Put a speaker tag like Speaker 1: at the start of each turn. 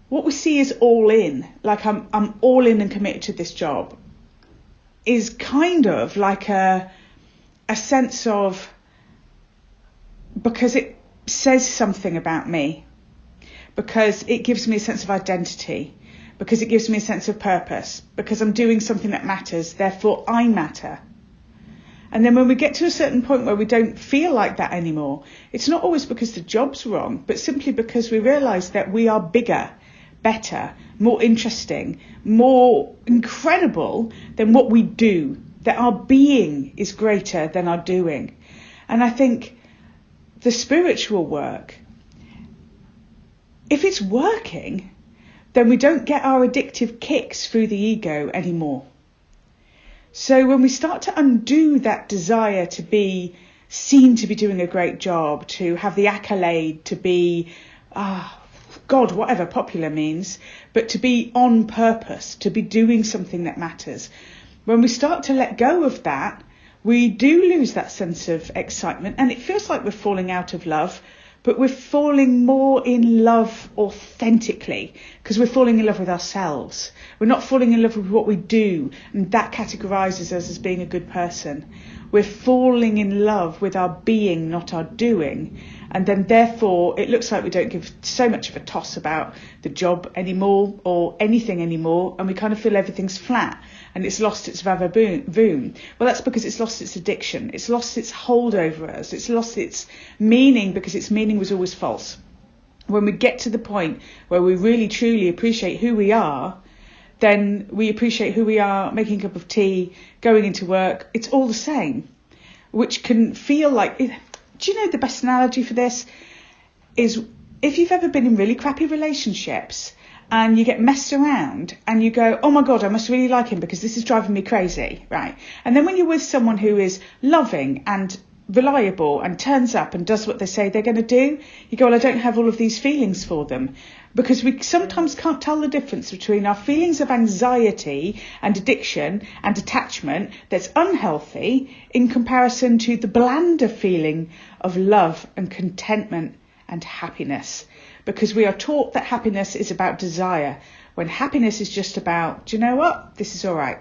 Speaker 1: what we see as all in, like I'm all in and committed to this job, is kind of like a sense of, because it says something about me, because it gives me a sense of identity, because it gives me a sense of purpose, because I'm doing something that matters, therefore I matter. And then when we get to a certain point where we don't feel like that anymore, it's not always because the job's wrong, but simply because we realise that we are bigger, better, more interesting, more incredible than what we do, that our being is greater than our doing. And I think the spiritual work, if it's working, then we don't get our addictive kicks through the ego anymore. So when we start to undo that desire to be seen to be doing a great job, to have the accolade, to be, God, whatever popular means, but to be on purpose, to be doing something that matters. When we start to let go of that, we do lose that sense of excitement, and it feels like we're falling out of love, but we're falling more in love authentically, because we're falling in love with ourselves. We're not falling in love with what we do, and that categorises us as being a good person. We're falling in love with our being, not our doing. And then therefore it looks like we don't give so much of a toss about the job anymore or anything anymore, and we kind of feel everything's flat and it's lost its vavoom. Well, that's because it's lost its addiction. It's lost its hold over us. It's lost its meaning, because its meaning was always false. When we get to the point where we really truly appreciate who we are, then we appreciate who we are, making a cup of tea, going into work. It's all the same, which can feel like... Do you know the best analogy for this is if you've ever been in really crappy relationships and you get messed around and you go, oh my God, I must really like him because this is driving me crazy, right? And then when you're with someone who is loving and reliable and turns up and does what they say they're going to do, you go, well, I don't have all of these feelings for them. Because we sometimes can't tell the difference between our feelings of anxiety and addiction and attachment that's unhealthy in comparison to the blander feeling of love and contentment and happiness. Because we are taught that happiness is about desire, when happiness is just about, do you know what? This is all right.